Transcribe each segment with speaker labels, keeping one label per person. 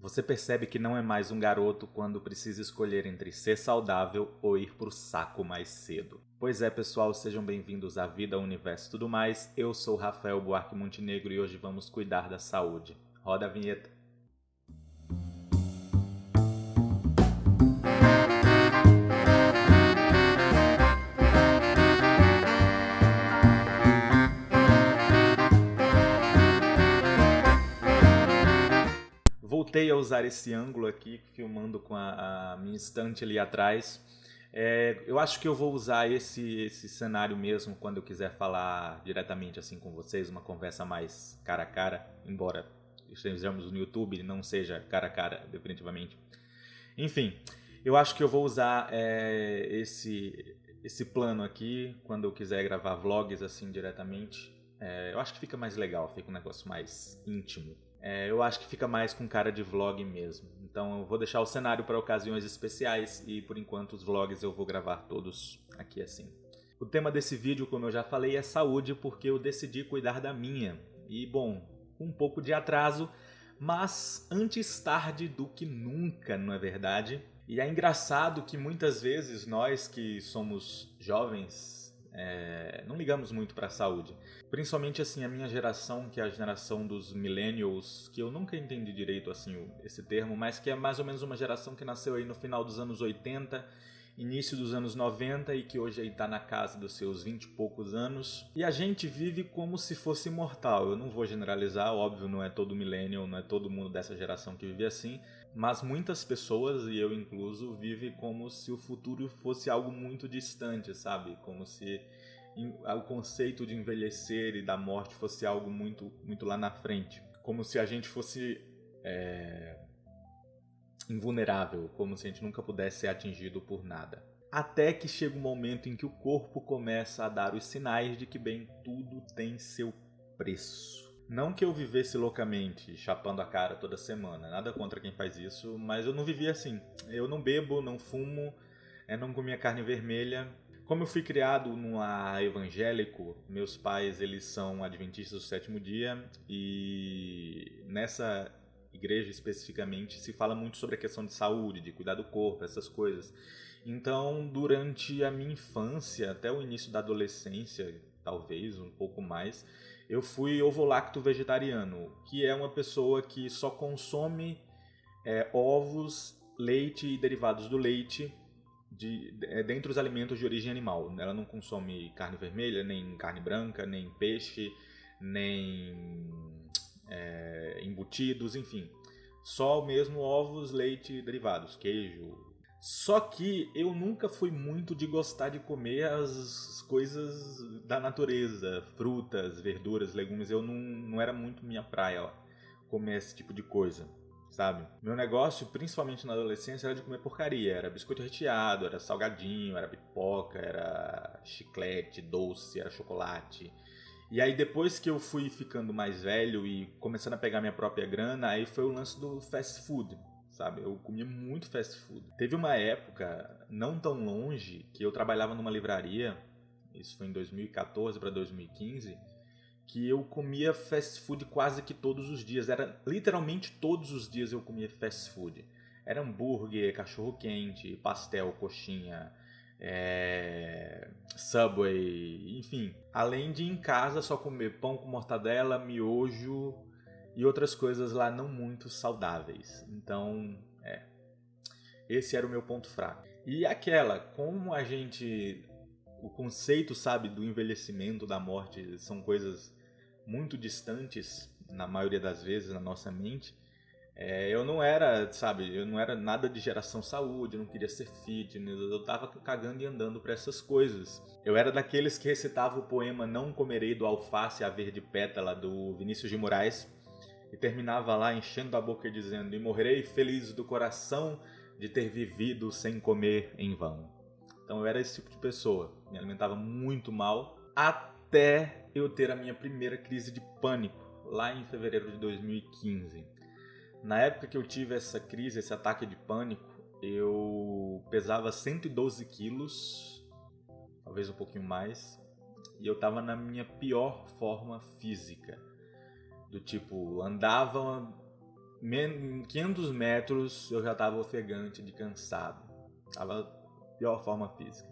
Speaker 1: Você percebe que não é mais um garoto quando precisa escolher entre ser saudável ou ir pro saco mais cedo. Pois é, pessoal, sejam bem-vindos à Vida, ao Universo e tudo mais. Eu sou Rafael Buarque Montenegro e hoje vamos cuidar da saúde. Roda a vinheta. Voltei a usar esse ângulo aqui, filmando com a minha estante ali atrás. Eu acho que eu vou usar esse cenário mesmo quando eu quiser falar diretamente assim com vocês, uma conversa mais cara a cara, embora estejamos no YouTube e não seja cara a cara, definitivamente. Enfim, eu acho que eu vou usar esse plano aqui quando eu quiser gravar vlogs assim diretamente. Eu acho que fica mais legal, fica um negócio mais íntimo. Eu acho que fica mais com cara de vlog mesmo. Então eu vou deixar o cenário para ocasiões especiais e por enquanto os vlogs eu vou gravar todos aqui assim. O tema desse vídeo, como eu já falei, é saúde porque eu decidi cuidar da minha. E bom, com um pouco de atraso, mas antes tarde do que nunca, não é verdade? E é engraçado que muitas vezes nós que somos jovens não ligamos muito para a saúde. Principalmente assim a minha geração, que é a geração dos millennials, que eu nunca entendi direito assim esse termo, mas que é mais ou menos uma geração que nasceu aí no final dos anos 80, início dos anos 90 e que hoje aí tá na casa dos seus 20 e poucos anos. E a gente vive como se fosse imortal. Eu não vou generalizar, óbvio, não é todo millennial, não é todo mundo dessa geração que vive assim, mas muitas pessoas, e eu incluso, vivem como se o futuro fosse algo muito distante, sabe? Como se o conceito de envelhecer e da morte fosse algo muito, muito lá na frente. Como se a gente fosse invulnerável, como se a gente nunca pudesse ser atingido por nada. Até que chega um momento em que o corpo começa a dar os sinais de que, bem, tudo tem seu preço. Não que eu vivesse loucamente, chapando a cara toda semana, nada contra quem faz isso, mas eu não vivia assim. Eu não bebo, não fumo, não comia carne vermelha. Como eu fui criado num lar evangélico, meus pais eles são adventistas do sétimo dia e nessa igreja especificamente se fala muito sobre a questão de saúde, de cuidar do corpo, essas coisas. Então, durante a minha infância, até o início da adolescência, talvez um pouco mais, eu fui ovo-lacto vegetariano, que é uma pessoa que só consome ovos, leite e derivados do leite dentre os alimentos de origem animal. Ela não consome carne vermelha, nem carne branca, nem peixe, nem embutidos, enfim. Só mesmo ovos, leite e derivados, queijo. Só que eu nunca fui muito de gostar de comer as coisas da natureza, frutas, verduras, legumes. Eu não era muito minha praia ó, comer esse tipo de coisa, sabe? Meu negócio, principalmente na adolescência, era de comer porcaria. Era biscoito recheado, era salgadinho, era pipoca, era chiclete, doce, era chocolate. E aí depois que eu fui ficando mais velho e começando a pegar minha própria grana, aí foi o lance do fast food, sabe? Eu comia muito fast food. Teve uma época, não tão longe, que eu trabalhava numa livraria, isso foi em 2014 para 2015, que eu comia fast food quase que todos os dias. Era literalmente todos os dias eu comia fast food. Era hambúrguer, cachorro quente, pastel, coxinha, Subway, enfim. Além de em casa só comer pão com mortadela, miojo e outras coisas lá não muito saudáveis. Então, esse era o meu ponto fraco. E aquela, como a gente, o conceito, sabe, do envelhecimento, da morte, são coisas muito distantes, na maioria das vezes, na nossa mente. Eu não era, sabe, eu não era nada de geração saúde, eu não queria ser fitness, eu tava cagando e andando pra essas coisas. Eu era daqueles que recitava o poema Não Comerei do Alface a Verde Pétala, do Vinícius de Moraes, e terminava lá enchendo a boca dizendo: E morrerei feliz do coração de ter vivido sem comer em vão. Então eu era esse tipo de pessoa, me alimentava muito mal, até eu ter a minha primeira crise de pânico, lá em fevereiro de 2015. Na época que eu tive essa crise, esse ataque de pânico, eu pesava 112 quilos, talvez um pouquinho mais, e eu estava na minha pior forma física. Do tipo, andava 500 metros eu já estava ofegante de cansado. Tava pior forma física.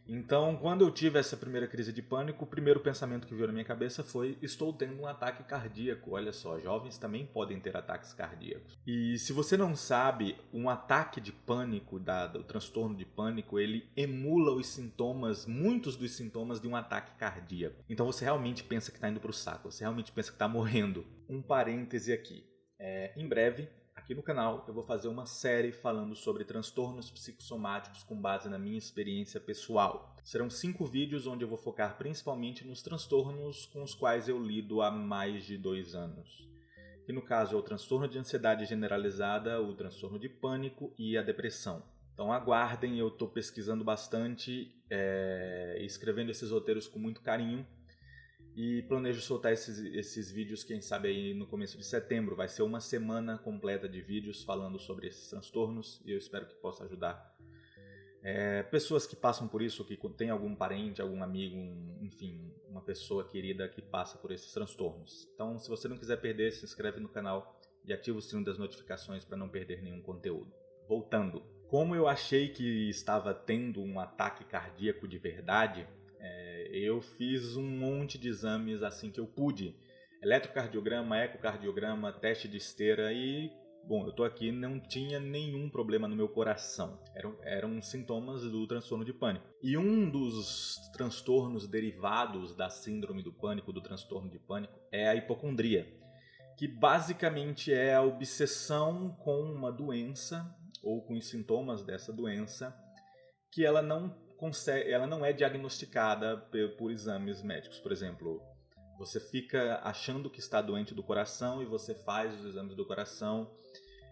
Speaker 1: Então, quando eu tive essa primeira crise de pânico, o primeiro pensamento que veio na minha cabeça foi: estou tendo um ataque cardíaco. Olha só, jovens também podem ter ataques cardíacos. E se você não sabe, um ataque de pânico, o transtorno de pânico, ele emula os sintomas, muitos dos sintomas de um ataque cardíaco. Então você realmente pensa que está indo para o saco, você realmente pensa que está morrendo. Um parêntese aqui. Em breve, aqui no canal, eu vou fazer uma série falando sobre transtornos psicossomáticos com base na minha experiência pessoal. Serão 5 vídeos onde eu vou focar principalmente nos transtornos com os quais eu lido há mais de 2 anos. Que no caso é o transtorno de ansiedade generalizada, o transtorno de pânico e a depressão. Então aguardem, eu estou pesquisando bastante e escrevendo esses roteiros com muito carinho. E planejo soltar esses vídeos, quem sabe, aí no começo de setembro. Vai ser uma semana completa de vídeos falando sobre esses transtornos e eu espero que possa ajudar pessoas que passam por isso, que tem algum parente, algum amigo, enfim, uma pessoa querida que passa por esses transtornos. Então, se você não quiser perder, se inscreve no canal e ativa o sino das notificações para não perder nenhum conteúdo. Voltando, como eu achei que estava tendo um ataque cardíaco de verdade, eu fiz um monte de exames assim que eu pude. Eletrocardiograma, ecocardiograma, teste de esteira e, bom, eu tô aqui, não tinha nenhum problema no meu coração. Eram sintomas do transtorno de pânico. E um dos transtornos derivados da síndrome do pânico, do transtorno de pânico, é a hipocondria, que basicamente é a obsessão com uma doença ou com os sintomas dessa doença que ela não é diagnosticada por exames médicos. Por exemplo, você fica achando que está doente do coração e você faz os exames do coração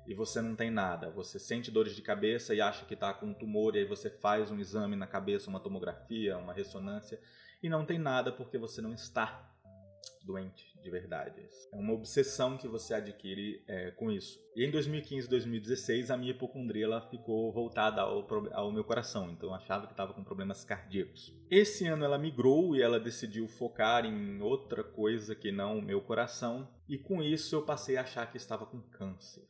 Speaker 1: e você não tem nada. Você sente dores de cabeça e acha que está com um tumor e aí você faz um exame na cabeça, uma tomografia, uma ressonância e não tem nada porque você não está doente de verdade. É uma obsessão que você adquire com isso. E em 2015, 2016, a minha hipocondria ela ficou voltada ao meu coração, então eu achava que estava com problemas cardíacos. Esse ano ela migrou e ela decidiu focar em outra coisa que não o meu coração, e com isso eu passei a achar que estava com câncer.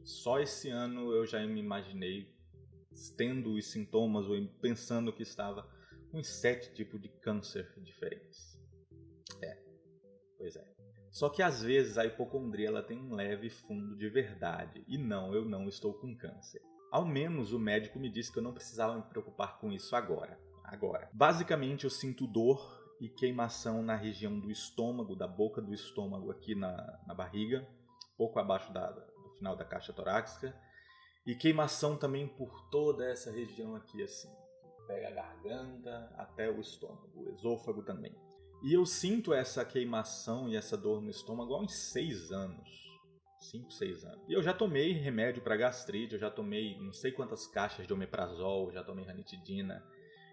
Speaker 1: Só esse ano eu já me imaginei tendo os sintomas ou pensando que estava com 7 tipos de câncer diferentes. Pois é. Só que às vezes a hipocondria ela tem um leve fundo de verdade. E não, eu não estou com câncer. Ao menos o médico me disse que eu não precisava me preocupar com isso agora. Basicamente eu sinto dor e queimação na região do estômago, da boca do estômago aqui na barriga, pouco abaixo do final da caixa torácica. E queimação também por toda essa região aqui assim. Pega a garganta até o estômago, o esôfago também. E eu sinto essa queimação e essa dor no estômago há uns 6 anos. 5, 6 anos. E eu já tomei remédio para gastrite, eu já tomei não sei quantas caixas de omeprazol, já tomei ranitidina.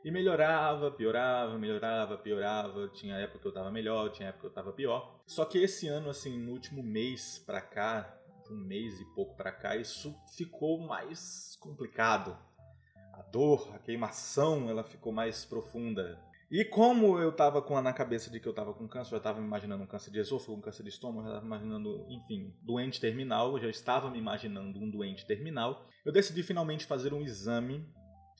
Speaker 1: E melhorava, piorava, melhorava, piorava. Tinha época que eu tava melhor, tinha época que eu tava pior. Só que esse ano, assim, no último mês pra cá, de um mês e pouco pra cá, isso ficou mais complicado. A dor, a queimação, ela ficou mais profunda. E como eu estava na cabeça de que eu estava com câncer, eu já estava me imaginando um câncer de esôfago, um câncer de estômago, eu já estava imaginando, enfim, doente terminal, eu já estava me imaginando um doente terminal, eu decidi finalmente fazer um exame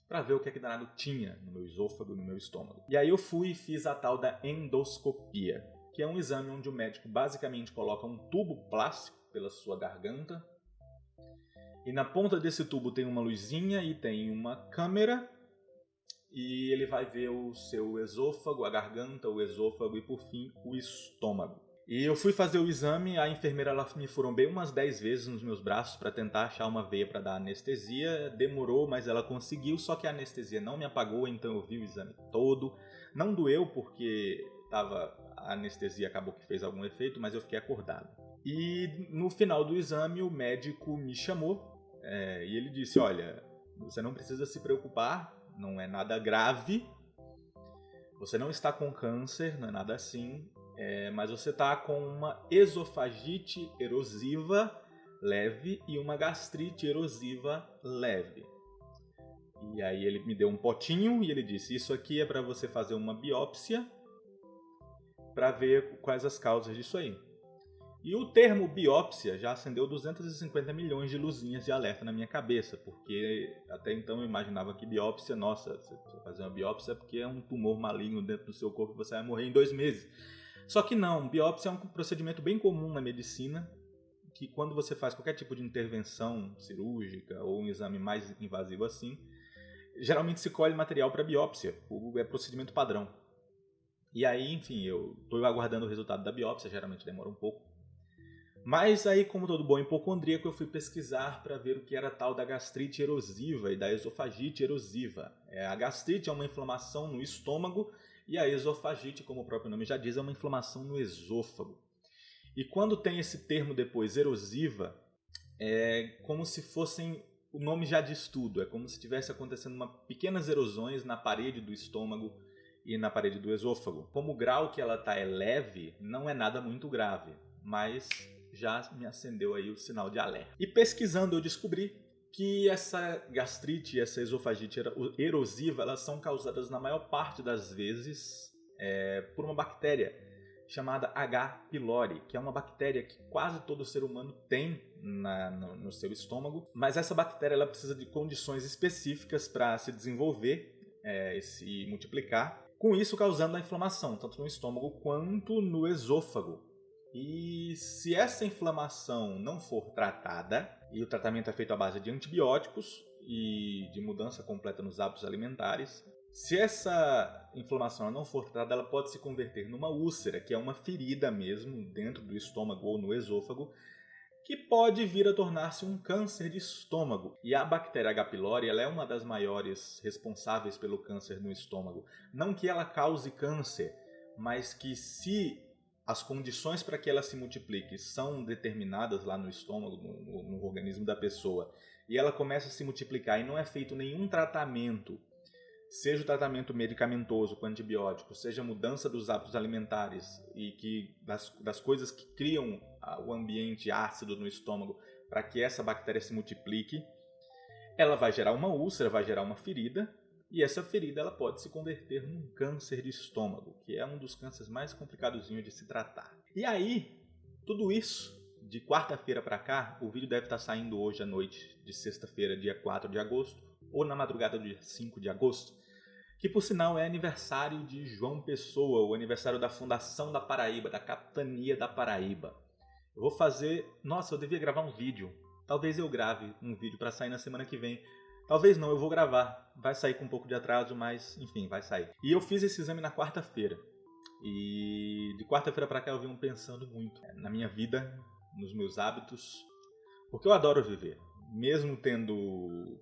Speaker 1: para ver o que é que danado tinha no meu esôfago e no meu estômago. E aí eu fui e fiz a tal da endoscopia, que é um exame onde o médico basicamente coloca um tubo plástico pela sua garganta, e na ponta desse tubo tem uma luzinha e tem uma câmera, e ele vai ver o seu esôfago, a garganta, o esôfago e, por fim, o estômago. E eu fui fazer o exame, a enfermeira ela me furou bem umas 10 vezes nos meus braços para tentar achar uma veia para dar anestesia. Demorou, mas ela conseguiu, só que a anestesia não me apagou, então eu vi o exame todo. Não doeu porque a anestesia acabou que fez algum efeito, mas eu fiquei acordado. E no final do exame o médico me chamou e ele disse: olha, você não precisa se preocupar, não é nada grave, você não está com câncer, não é nada assim, mas você está com uma esofagite erosiva leve e uma gastrite erosiva leve. E aí ele me deu um potinho e ele disse: isso aqui é para você fazer uma biópsia para ver quais as causas disso aí. E o termo biópsia já acendeu 250 milhões de luzinhas de alerta na minha cabeça, porque até então eu imaginava que biópsia, nossa, você fazer uma biópsia é porque é um tumor maligno dentro do seu corpo e você vai morrer em 2 meses. Só que não, biópsia é um procedimento bem comum na medicina, que quando você faz qualquer tipo de intervenção cirúrgica ou um exame mais invasivo assim, geralmente se colhe material para biópsia, é procedimento padrão. E aí, enfim, eu estou aguardando o resultado da biópsia, geralmente demora um pouco. Mas aí, como todo bom hipocondríaco, eu fui pesquisar para ver o que era tal da gastrite erosiva e da esofagite erosiva. A gastrite é uma inflamação no estômago e a esofagite, como o próprio nome já diz, é uma inflamação no esôfago. E quando tem esse termo depois, erosiva, é como se fossem, o nome já diz tudo, é como se estivesse acontecendo pequenas erosões na parede do estômago e na parede do esôfago. Como o grau que ela está é leve, não é nada muito grave, mas já me acendeu aí o sinal de alerta. E pesquisando eu descobri que essa gastrite e essa esofagite erosiva, elas são causadas na maior parte das vezes por uma bactéria chamada H. pylori, que é uma bactéria que quase todo ser humano tem no seu estômago, mas essa bactéria ela precisa de condições específicas para se desenvolver e se multiplicar, com isso causando a inflamação, tanto no estômago quanto no esôfago. E se essa inflamação não for tratada, e o tratamento é feito à base de antibióticos e de mudança completa nos hábitos alimentares, se essa inflamação não for tratada, ela pode se converter numa úlcera, que é uma ferida mesmo dentro do estômago ou no esôfago, que pode vir a tornar-se um câncer de estômago. E a bactéria H. pylori ela é uma das maiores responsáveis pelo câncer no estômago. Não que ela cause câncer, mas que se as condições para que ela se multiplique são determinadas lá no estômago, no organismo da pessoa, e ela começa a se multiplicar e não é feito nenhum tratamento, seja o tratamento medicamentoso com antibióticos, seja a mudança dos hábitos alimentares e que das coisas que criam o ambiente ácido no estômago para que essa bactéria se multiplique, ela vai gerar uma úlcera, vai gerar uma ferida, e essa ferida ela pode se converter num câncer de estômago, que é um dos cânceres mais complicadozinhos de se tratar. E aí, tudo isso, de quarta-feira para cá, o vídeo deve estar saindo hoje à noite de sexta-feira, dia 4 de agosto, ou na madrugada do dia 5 de agosto, que por sinal é aniversário de João Pessoa, o aniversário da Fundação da Paraíba, da Capitania da Paraíba. Eu vou fazer... Nossa, eu devia gravar um vídeo. Talvez eu grave um vídeo para sair na semana que vem. Talvez não, eu vou gravar. Vai sair com um pouco de atraso, mas enfim, vai sair. E eu fiz esse exame na quarta-feira. E de quarta-feira para cá eu venho pensando muito na minha vida, nos meus hábitos, porque eu adoro viver. Mesmo tendo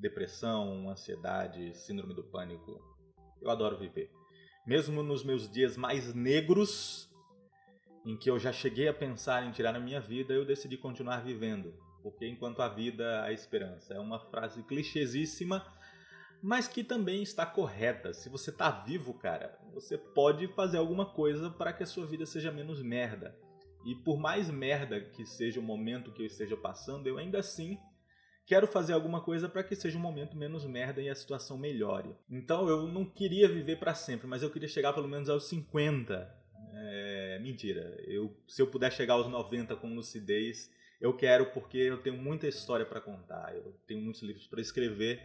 Speaker 1: depressão, ansiedade, síndrome do pânico, eu adoro viver. Mesmo nos meus dias mais negros, em que eu já cheguei a pensar em tirar a minha vida, eu decidi continuar vivendo. Porque enquanto há vida, há esperança. É uma frase clichêsíssima, mas que também está correta. Se você está vivo, cara, você pode fazer alguma coisa para que a sua vida seja menos merda. E por mais merda que seja o momento que eu esteja passando, eu ainda assim quero fazer alguma coisa para que seja um momento menos merda e a situação melhore. Então eu não queria viver para sempre, mas eu queria chegar pelo menos aos 50. Mentira. Se eu puder chegar aos 90 com lucidez, eu quero, porque eu tenho muita história para contar. Eu tenho muitos livros para escrever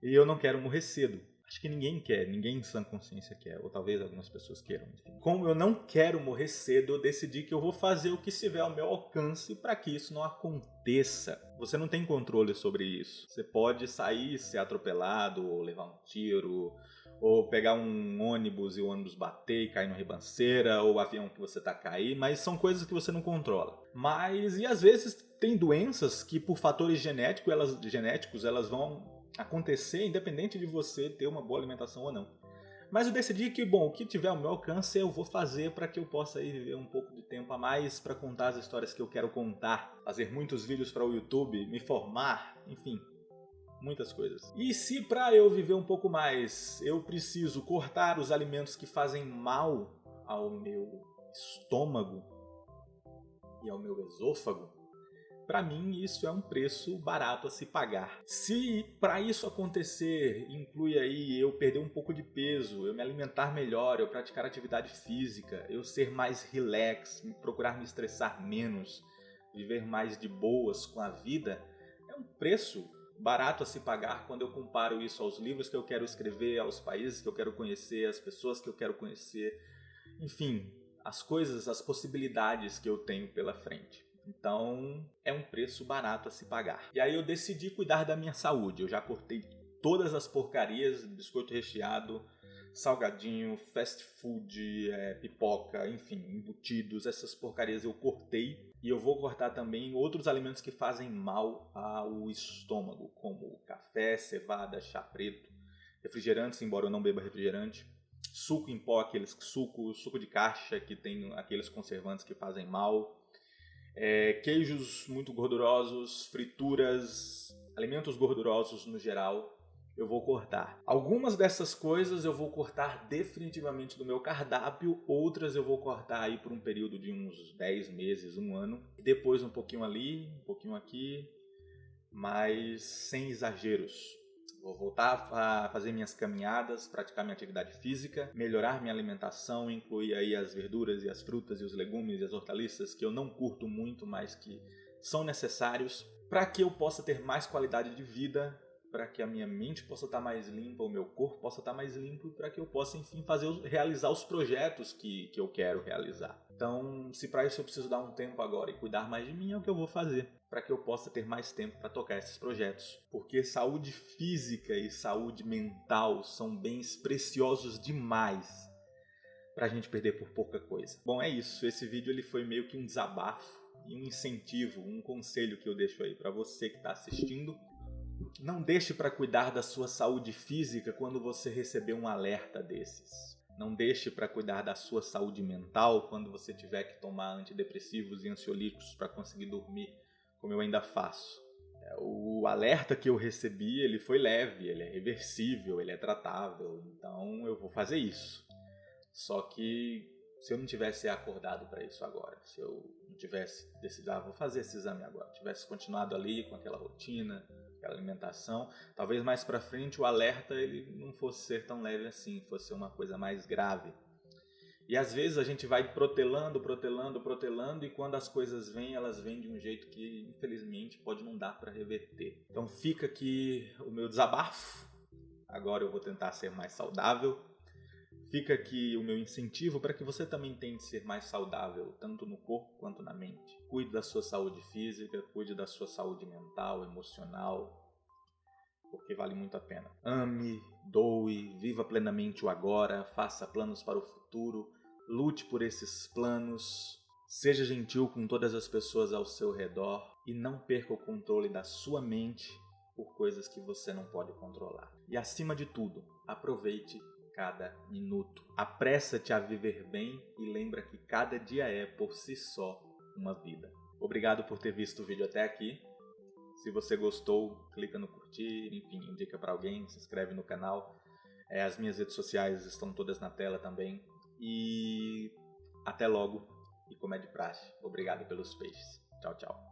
Speaker 1: e eu não quero morrer cedo. Acho que ninguém quer, ninguém em sã consciência quer, ou talvez algumas pessoas queiram. Enfim. Como eu não quero morrer cedo, eu decidi que eu vou fazer o que estiver ao meu alcance para que isso não aconteça. Você não tem controle sobre isso. Você pode sair, ser atropelado, ou levar um tiro, ou pegar um ônibus e o ônibus bater e cair numa ribanceira, ou o avião que você tá cair, mas são coisas que você não controla. E às vezes tem doenças que por fatores genéticos elas vão acontecer independente de você ter uma boa alimentação ou não. Mas eu decidi que, o que tiver ao meu alcance eu vou fazer para que eu possa ir viver um pouco de tempo a mais para contar as histórias que eu quero contar, fazer muitos vídeos para o YouTube, me formar, enfim, muitas coisas. E se para eu viver um pouco mais eu preciso cortar os alimentos que fazem mal ao meu estômago e ao meu esôfago, para mim isso é um preço barato a se pagar. Se para isso acontecer inclui aí eu perder um pouco de peso, eu me alimentar melhor, eu praticar atividade física, eu ser mais relax, procurar me estressar menos, viver mais de boas com a vida, é um preço barato a se pagar quando eu comparo isso aos livros que eu quero escrever, aos países que eu quero conhecer, às pessoas que eu quero conhecer, enfim, as coisas, as possibilidades que eu tenho pela frente. Então, é um preço barato a se pagar. E aí eu decidi cuidar da minha saúde. Eu já cortei todas as porcarias, biscoito recheado, salgadinho, fast food, pipoca, enfim, embutidos, essas porcarias eu cortei. E eu vou cortar também outros alimentos que fazem mal ao estômago, como café, cevada, chá preto, refrigerantes, embora eu não beba refrigerante, suco em pó, aqueles suco de caixa que tem aqueles conservantes que fazem mal, queijos muito gordurosos, frituras, alimentos gordurosos no geral, eu vou cortar. Algumas dessas coisas eu vou cortar definitivamente do meu cardápio, outras eu vou cortar aí por um período de uns 10 meses, um ano, e depois um pouquinho ali, um pouquinho aqui, mas sem exageros. Vou voltar a fazer minhas caminhadas, praticar minha atividade física, melhorar minha alimentação, incluir aí as verduras e as frutas e os legumes e as hortaliças que eu não curto muito, mas que são necessários para que eu possa ter mais qualidade de vida, para que a minha mente possa estar mais limpa, o meu corpo possa estar mais limpo, para que eu possa, enfim, realizar os projetos que eu quero realizar. Então, se para isso eu preciso dar um tempo agora e cuidar mais de mim, é o que eu vou fazer, para que eu possa ter mais tempo para tocar esses projetos. Porque saúde física e saúde mental são bens preciosos demais para a gente perder por pouca coisa. Bom, é isso. Esse vídeo ele foi meio que um desabafo e um incentivo, um conselho que eu deixo aí para você que está assistindo. Não deixe para cuidar da sua saúde física quando você receber um alerta desses. Não deixe para cuidar da sua saúde mental quando você tiver que tomar antidepressivos e ansiolíticos para conseguir dormir, como eu ainda faço. O alerta que eu recebi, ele foi leve, ele é reversível, ele é tratável, então eu vou fazer isso. Só que se eu não tivesse acordado para isso agora, se eu não tivesse decidido, vou fazer esse exame agora, tivesse continuado ali com aquela rotina, aquela alimentação, talvez mais para frente o alerta ele não fosse ser tão leve assim, fosse ser uma coisa mais grave. E às vezes a gente vai protelando, e quando as coisas vêm, elas vêm de um jeito que infelizmente pode não dar para reverter. Então fica aqui o meu desabafo, agora eu vou tentar ser mais saudável. Fica aqui o meu incentivo para que você também tente ser mais saudável, tanto no corpo quanto na mente. Cuide da sua saúde física, cuide da sua saúde mental, emocional, porque vale muito a pena. Ame, doe, viva plenamente o agora, faça planos para o futuro, lute por esses planos, seja gentil com todas as pessoas ao seu redor e não perca o controle da sua mente por coisas que você não pode controlar. E acima de tudo, aproveite cada minuto. Apressa-te a viver bem e lembra que cada dia é, por si só, uma vida. Obrigado por ter visto o vídeo até aqui. Se você gostou, clica no curtir, enfim, indica para alguém, se inscreve no canal. As minhas redes sociais estão todas na tela também. E até logo, e como é de praxe, obrigado pelos peixes. Tchau, tchau.